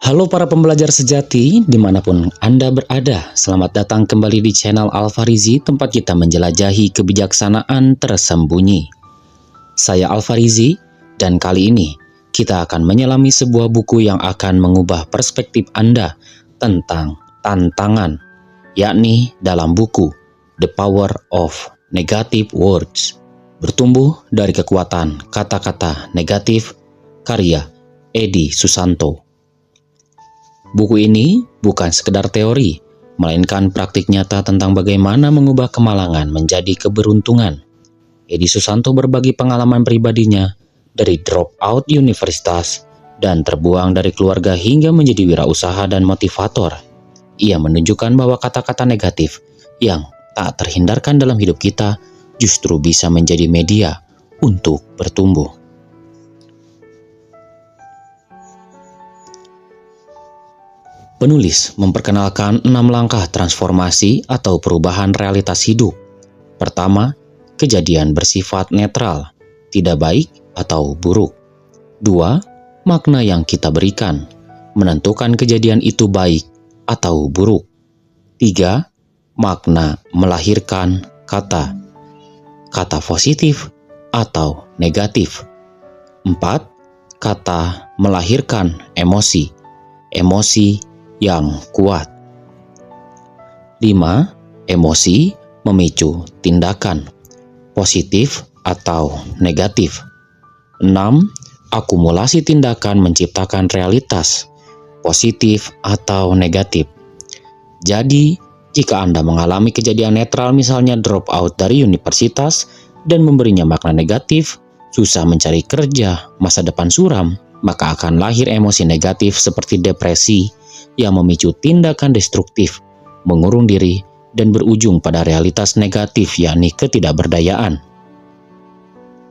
Halo para pembelajar sejati, dimanapun Anda berada, selamat datang kembali di channel Alfarizi, tempat kita menjelajahi kebijaksanaan tersembunyi. Saya Alfarizi, dan kali ini kita akan menyelami sebuah buku yang akan mengubah perspektif Anda tentang tantangan, yakni dalam buku The Power of Negative Words, bertumbuh dari kekuatan kata-kata negatif, karya Edi Susanto. Buku ini bukan sekedar teori, melainkan praktik nyata tentang bagaimana mengubah kemalangan menjadi keberuntungan. Edi Susanto berbagi pengalaman pribadinya dari drop out universitas dan terbuang dari keluarga hingga menjadi wirausaha dan motivator. Ia menunjukkan bahwa kata-kata negatif yang tak terhindarkan dalam hidup kita justru bisa menjadi media untuk bertumbuh. Penulis memperkenalkan 6 langkah transformasi atau perubahan realitas hidup. Pertama, kejadian bersifat netral, tidak baik atau buruk. 2. Makna yang kita berikan, menentukan kejadian itu baik atau buruk. 3. Makna melahirkan kata positif atau negatif. 4. Kata melahirkan emosi yang kuat. 5. Emosi memicu tindakan, positif atau negatif. 6. Akumulasi tindakan menciptakan realitas, positif atau negatif. Jadi, jika Anda mengalami kejadian netral, misalnya drop out dari universitas dan memberinya makna negatif, susah mencari kerja, masa depan suram, maka akan lahir emosi negatif seperti depresi yang memicu tindakan destruktif, mengurung diri, dan berujung pada realitas negatif, yakni ketidakberdayaan.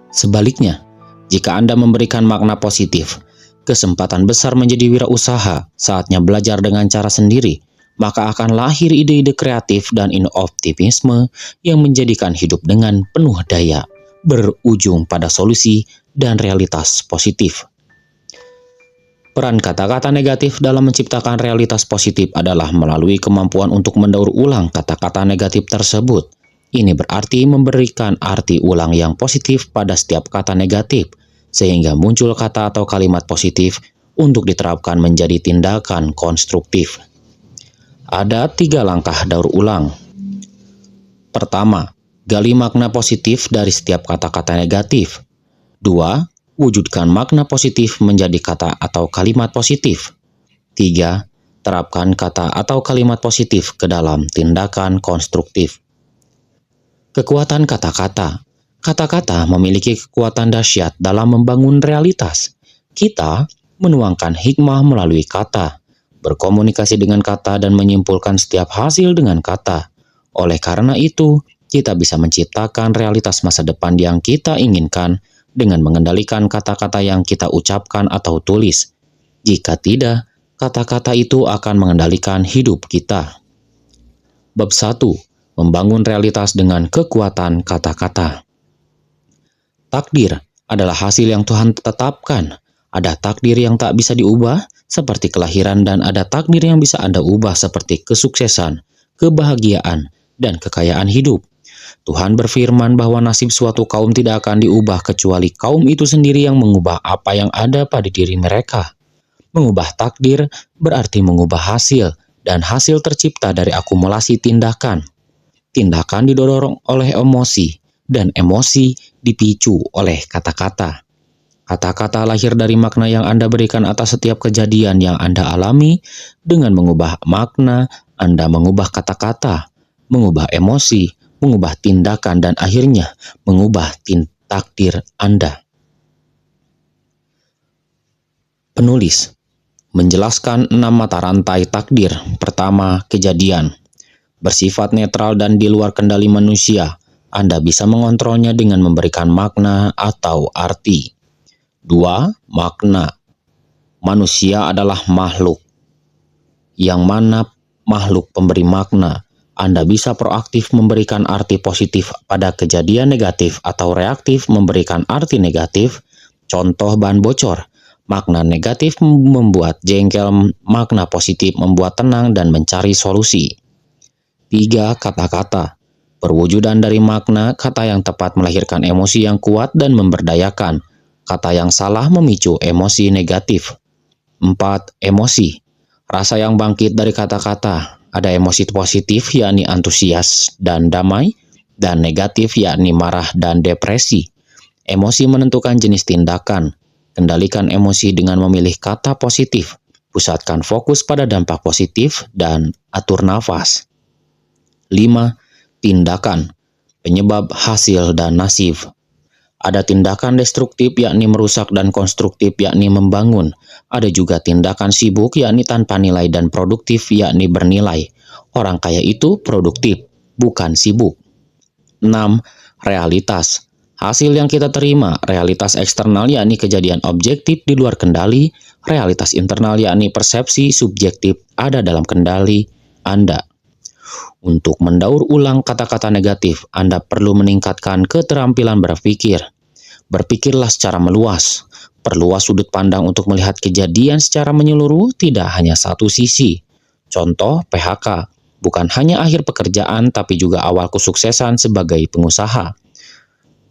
Sebaliknya, jika Anda memberikan makna positif, kesempatan besar menjadi wirausaha, saatnya belajar dengan cara sendiri, maka akan lahir ide-ide kreatif dan optimisme yang menjadikan hidup dengan penuh daya, berujung pada solusi dan realitas positif. Peran kata-kata negatif dalam menciptakan realitas positif adalah melalui kemampuan untuk mendaur ulang kata-kata negatif tersebut. Ini berarti memberikan arti ulang yang positif pada setiap kata negatif, sehingga muncul kata atau kalimat positif untuk diterapkan menjadi tindakan konstruktif. Ada 3 langkah daur ulang. Pertama, gali makna positif dari setiap kata-kata negatif. 2. Wujudkan makna positif menjadi kata atau kalimat positif. 3. Terapkan kata atau kalimat positif ke dalam tindakan konstruktif. Kekuatan kata-kata. Kata-kata memiliki kekuatan dahsyat dalam membangun realitas. Kita menuangkan hikmah melalui kata, berkomunikasi dengan kata dan menyimpulkan setiap hasil dengan kata. Oleh karena itu, kita bisa menciptakan realitas masa depan yang kita inginkan dengan mengendalikan kata-kata yang kita ucapkan atau tulis. Jika tidak, kata-kata itu akan mengendalikan hidup kita. Bab 1. Membangun realitas dengan kekuatan kata-kata. Takdir adalah hasil yang Tuhan tetapkan. Ada takdir yang tak bisa diubah, seperti kelahiran, dan ada takdir yang bisa Anda ubah, seperti kesuksesan, kebahagiaan, dan kekayaan hidup. Tuhan berfirman bahwa nasib suatu kaum tidak akan diubah kecuali kaum itu sendiri yang mengubah apa yang ada pada diri mereka. Mengubah takdir berarti mengubah hasil, dan hasil tercipta dari akumulasi tindakan. Tindakan didorong oleh emosi, dan emosi dipicu oleh kata-kata. Kata-kata lahir dari makna yang Anda berikan atas setiap kejadian yang Anda alami. Dengan mengubah makna, Anda mengubah kata-kata, mengubah emosi, mengubah tindakan, dan akhirnya mengubah takdir Anda. Penulis menjelaskan 6 mata rantai takdir. Pertama, kejadian. Bersifat netral dan di luar kendali manusia. Anda bisa mengontrolnya dengan memberikan makna atau arti. 2. Makna. Manusia adalah makhluk, yang mana makhluk pemberi makna. Anda bisa proaktif memberikan arti positif pada kejadian negatif atau reaktif memberikan arti negatif. Contoh bahan bocor. Makna negatif membuat jengkel, makna positif membuat tenang dan mencari solusi. 3. Kata-kata. Perwujudan dari makna, kata yang tepat melahirkan emosi yang kuat dan memberdayakan. Kata yang salah memicu emosi negatif. 4. Emosi. Rasa yang bangkit dari kata-kata. Ada emosi positif yakni antusias dan damai, dan negatif yakni marah dan depresi. Emosi menentukan jenis tindakan. Kendalikan emosi dengan memilih kata positif. Pusatkan fokus pada dampak positif dan atur nafas. 5. Tindakan. Penyebab, hasil, dan nasib. Ada tindakan destruktif yakni merusak dan konstruktif yakni membangun. Ada juga tindakan sibuk yakni tanpa nilai dan produktif yakni bernilai. Orang kaya itu produktif, bukan sibuk. 6. Realitas. Hasil yang kita terima, realitas eksternal yakni kejadian objektif di luar kendali, realitas internal yakni persepsi subjektif ada dalam kendali Anda. Untuk mendaur ulang kata-kata negatif, Anda perlu meningkatkan keterampilan berpikir. Berpikirlah secara meluas. Perluas sudut pandang untuk melihat kejadian secara menyeluruh, tidak hanya satu sisi. Contoh PHK, bukan hanya akhir pekerjaan tapi juga awal kesuksesan sebagai pengusaha.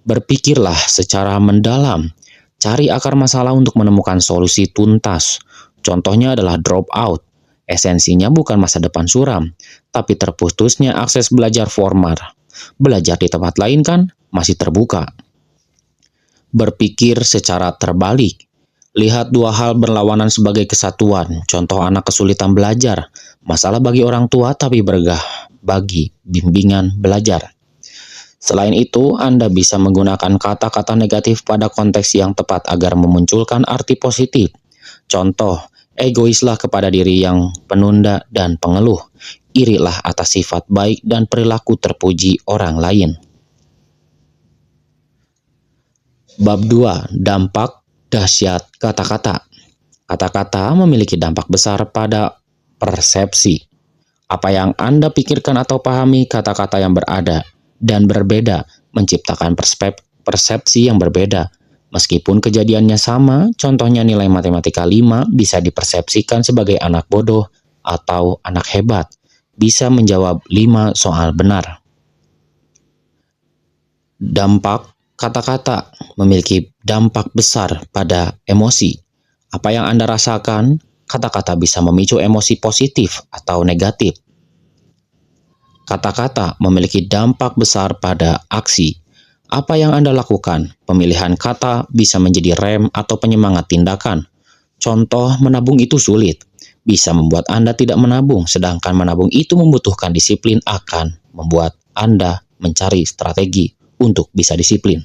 Berpikirlah secara mendalam. Cari akar masalah untuk menemukan solusi tuntas. Contohnya adalah drop out. Esensinya bukan masa depan suram, tapi terputusnya akses belajar formal. Belajar di tempat lain kan masih terbuka. Berpikir secara terbalik. Lihat dua hal berlawanan sebagai kesatuan. Contoh anak kesulitan belajar. Masalah bagi orang tua tapi berkah bagi bimbingan belajar. Selain itu, Anda bisa menggunakan kata-kata negatif pada konteks yang tepat agar memunculkan arti positif. Contoh, egoislah kepada diri yang penunda dan pengeluh. Irilah atas sifat baik dan perilaku terpuji orang lain. Bab 2. Dampak dahsyat kata-kata. Kata-kata memiliki dampak besar pada persepsi. Apa yang Anda pikirkan atau pahami, kata-kata yang berada dan berbeda menciptakan persepsi yang berbeda. Meskipun kejadiannya sama, contohnya nilai matematika 5 bisa dipersepsikan sebagai anak bodoh atau anak hebat, bisa menjawab 5 soal benar. Dampak kata-kata memiliki dampak besar pada emosi. Apa yang Anda rasakan, kata-kata bisa memicu emosi positif atau negatif. Kata-kata memiliki dampak besar pada aksi. Apa yang Anda lakukan, pemilihan kata bisa menjadi rem atau penyemangat tindakan. Contoh, menabung itu sulit. Bisa membuat Anda tidak menabung, sedangkan menabung itu membutuhkan disiplin akan membuat Anda mencari strategi untuk bisa disiplin.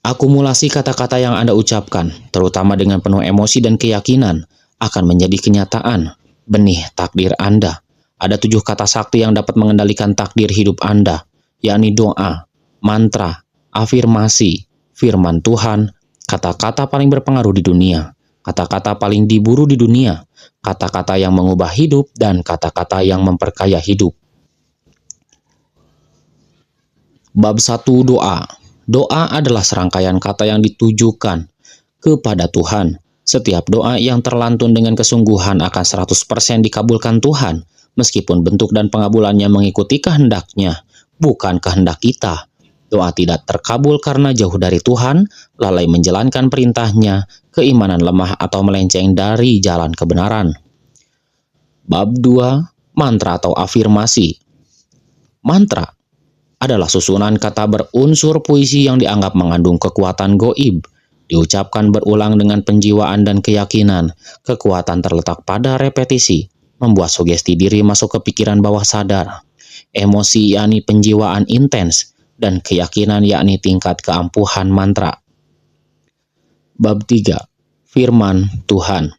Akumulasi kata-kata yang Anda ucapkan, terutama dengan penuh emosi dan keyakinan, akan menjadi kenyataan, benih takdir Anda. Ada 7 kata sakti yang dapat mengendalikan takdir hidup Anda, yakni doa, mantra, afirmasi, firman Tuhan, kata-kata paling berpengaruh di dunia, kata-kata paling diburu di dunia, kata-kata yang mengubah hidup, dan kata-kata yang memperkaya hidup. Bab 1. Doa. Doa adalah serangkaian kata yang ditujukan kepada Tuhan. Setiap doa yang terlantun dengan kesungguhan akan 100% dikabulkan Tuhan, meskipun bentuk dan pengabulannya mengikuti kehendaknya, bukan kehendak kita. Doa tidak terkabul karena jauh dari Tuhan, lalai menjalankan perintahnya, keimanan lemah atau melenceng dari jalan kebenaran. Bab 2. Mantra atau afirmasi. Mantra adalah susunan kata berunsur puisi yang dianggap mengandung kekuatan goib. Diucapkan berulang dengan penjiwaan dan keyakinan. Kekuatan terletak pada repetisi, membuat sugesti diri masuk ke pikiran bawah sadar. Emosi yakni penjiwaan intens, dan keyakinan yakni tingkat keampuhan mantra. Bab 3. Firman Tuhan.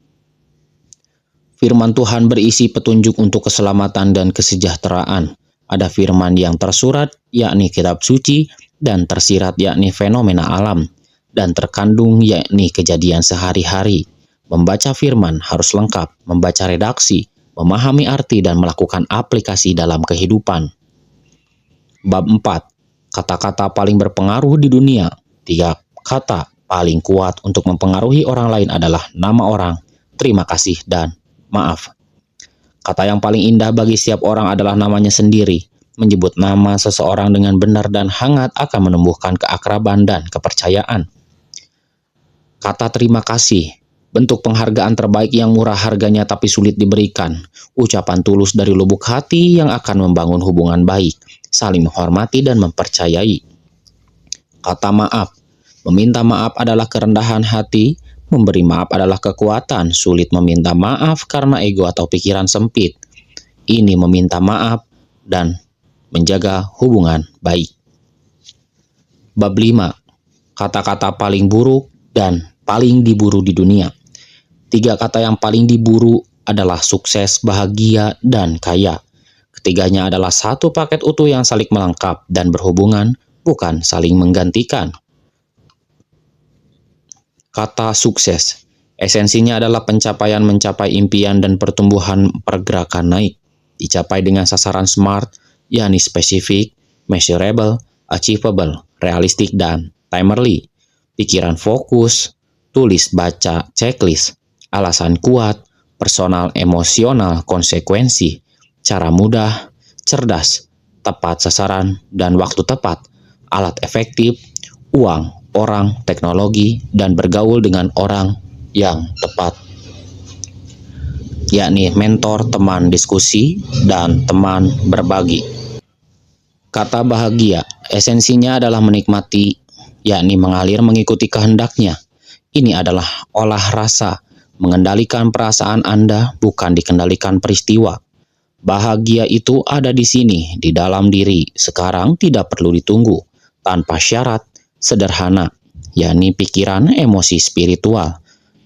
Firman Tuhan berisi petunjuk untuk keselamatan dan kesejahteraan. Ada firman yang tersurat, yakni kitab suci, dan tersirat, yakni fenomena alam, dan terkandung, yakni kejadian sehari-hari. Membaca firman harus lengkap, membaca redaksi, memahami arti, dan melakukan aplikasi dalam kehidupan. Bab 4. Kata-kata paling berpengaruh di dunia. 3 kata paling kuat untuk mempengaruhi orang lain adalah nama orang, terima kasih, dan maaf. Kata yang paling indah bagi setiap orang adalah namanya sendiri. Menyebut nama seseorang dengan benar dan hangat akan menumbuhkan keakraban dan kepercayaan. Kata terima kasih, bentuk penghargaan terbaik yang murah harganya tapi sulit diberikan. Ucapan tulus dari lubuk hati yang akan membangun hubungan baik, saling menghormati dan mempercayai. Kata maaf, meminta maaf adalah kerendahan hati, memberi maaf adalah kekuatan. Sulit meminta maaf karena ego atau pikiran sempit. Ini meminta maaf dan menjaga hubungan baik. Bab 5. Kata-kata paling buruk dan paling diburu di dunia. 3 kata yang paling diburu adalah sukses, bahagia, dan kaya. Ketiganya adalah satu paket utuh yang saling melengkap dan berhubungan, bukan saling menggantikan. Kata sukses, esensinya adalah pencapaian mencapai impian dan pertumbuhan pergerakan naik. Dicapai dengan sasaran SMART, yakni spesifik, measurable, achievable, realistik, dan timerly. Pikiran fokus, tulis baca checklist, alasan kuat, personal emosional konsekuensi, cara mudah, cerdas, tepat sasaran, dan waktu tepat, alat efektif, uang, orang, teknologi, dan bergaul dengan orang yang tepat, yakni mentor, teman diskusi, dan teman berbagi. Kata bahagia, esensinya adalah menikmati, yakni mengalir mengikuti kehendaknya. Ini adalah olah rasa, mengendalikan perasaan Anda, bukan dikendalikan peristiwa. Bahagia itu ada di sini, di dalam diri, sekarang tidak perlu ditunggu, tanpa syarat, sederhana, yakni pikiran, emosi spiritual,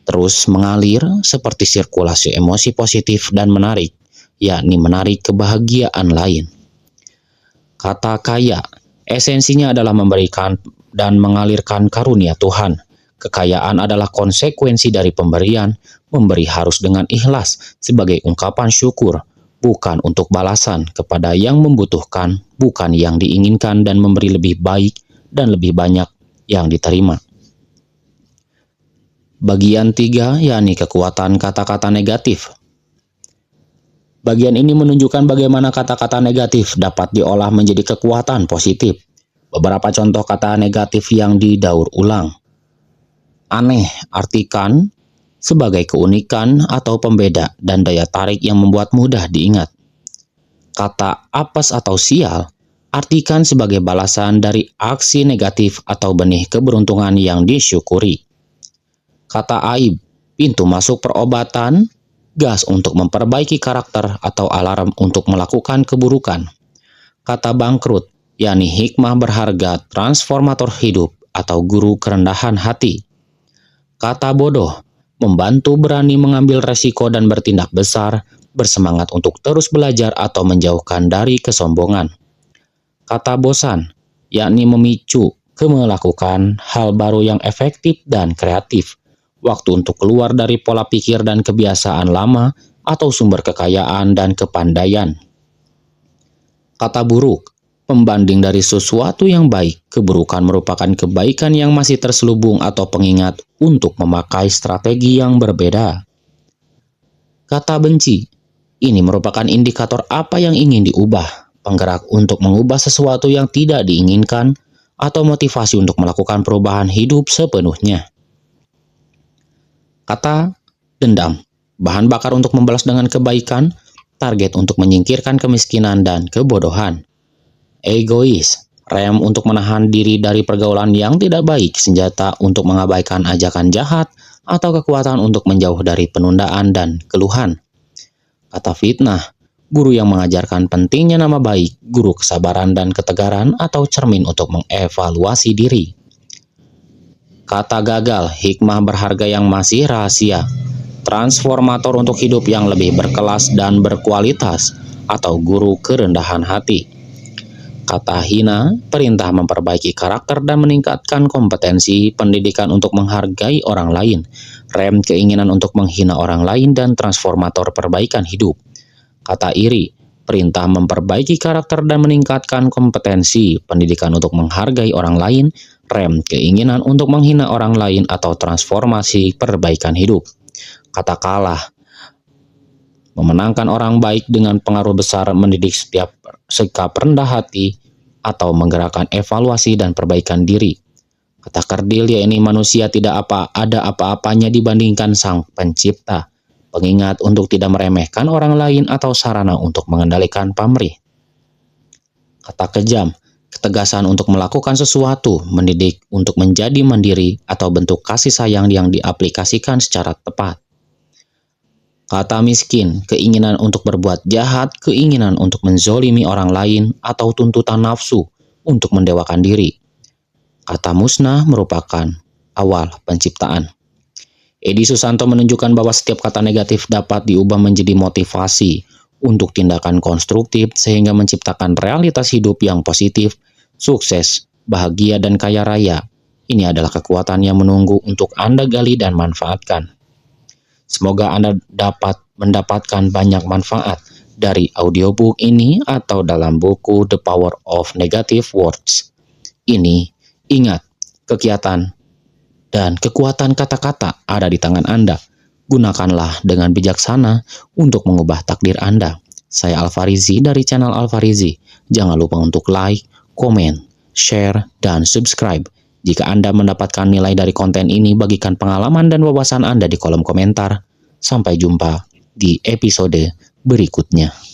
terus mengalir seperti sirkulasi emosi positif dan menarik, yakni menarik kebahagiaan lain. Kata kaya, esensinya adalah memberikan dan mengalirkan karunia Tuhan. Kekayaan adalah konsekuensi dari pemberian. Memberi harus dengan ikhlas sebagai ungkapan syukur, bukan untuk balasan kepada yang membutuhkan, bukan yang diinginkan, dan memberi lebih baik dan lebih banyak yang diterima. Bagian 3, yakni kekuatan kata-kata negatif. Bagian ini menunjukkan bagaimana kata-kata negatif dapat diolah menjadi kekuatan positif. Beberapa contoh kata negatif yang didaur ulang. Aneh, artikan sebagai keunikan atau pembeda dan daya tarik yang membuat mudah diingat. Kata apes atau sial, artikan sebagai balasan dari aksi negatif atau benih keberuntungan yang disyukuri. Kata aib, pintu masuk perobatan, gas untuk memperbaiki karakter atau alarm untuk melakukan keburukan. Kata bangkrut, yakni hikmah berharga, transformator hidup, atau guru kerendahan hati. Kata bodoh, membantu berani mengambil resiko dan bertindak besar, bersemangat untuk terus belajar atau menjauhkan dari kesombongan. Kata bosan, yakni memicu ke melakukan hal baru yang efektif dan kreatif. Waktu untuk keluar dari pola pikir dan kebiasaan lama atau sumber kekayaan dan kepandaian. Kata buruk, pembanding dari sesuatu yang baik. Keburukan merupakan kebaikan yang masih terselubung atau pengingat untuk memakai strategi yang berbeda. Kata benci, ini merupakan indikator apa yang ingin diubah, penggerak untuk mengubah sesuatu yang tidak diinginkan, atau motivasi untuk melakukan perubahan hidup sepenuhnya. Kata dendam, bahan bakar untuk membalas dengan kebaikan, target untuk menyingkirkan kemiskinan dan kebodohan. Egois, rem untuk menahan diri dari pergaulan yang tidak baik, senjata untuk mengabaikan ajakan jahat, atau kekuatan untuk menjauh dari penundaan dan keluhan. Kata fitnah, guru yang mengajarkan pentingnya nama baik, guru kesabaran dan ketegaran, atau cermin untuk mengevaluasi diri. Kata gagal, hikmah berharga yang masih rahasia, transformator untuk hidup yang lebih berkelas dan berkualitas, atau guru kerendahan hati. Kata hina, perintah memperbaiki karakter dan meningkatkan kompetensi, pendidikan untuk menghargai orang lain, rem keinginan untuk menghina orang lain, dan transformator perbaikan hidup. Kata iri, perintah memperbaiki karakter dan meningkatkan kompetensi, pendidikan untuk menghargai orang lain, rem keinginan untuk menghina orang lain atau transformasi perbaikan hidup. Katakanlah, memenangkan orang baik dengan pengaruh besar, mendidik setiap sikap rendah hati, atau menggerakkan evaluasi dan perbaikan diri. Kata kerdil, yakni manusia tidak ada apa-apanya dibandingkan Sang Pencipta. Pengingat untuk tidak meremehkan orang lain atau sarana untuk mengendalikan pamrih. Kata kejam, ketegasan untuk melakukan sesuatu, mendidik untuk menjadi mandiri, atau bentuk kasih sayang yang diaplikasikan secara tepat. Kata miskin, keinginan untuk berbuat jahat, keinginan untuk menzolimi orang lain, atau tuntutan nafsu untuk mendewakan diri. Kata musnah merupakan awal penciptaan. Edi Susanto menunjukkan bahwa setiap kata negatif dapat diubah menjadi motivasi untuk tindakan konstruktif sehingga menciptakan realitas hidup yang positif, sukses, bahagia, dan kaya raya. Ini adalah kekuatan yang menunggu untuk Anda gali dan manfaatkan. Semoga Anda dapat mendapatkan banyak manfaat dari audiobook ini atau dalam buku The Power of Negative Words. Ingat, kegiatan dan kekuatan kata-kata ada di tangan Anda. Gunakanlah dengan bijaksana untuk mengubah takdir Anda. Saya Alfarizi dari channel Alfarizi. Jangan lupa untuk like, komen, share, dan subscribe. Jika Anda mendapatkan nilai dari konten ini, bagikan pengalaman dan wawasan Anda di kolom komentar. Sampai jumpa di episode berikutnya.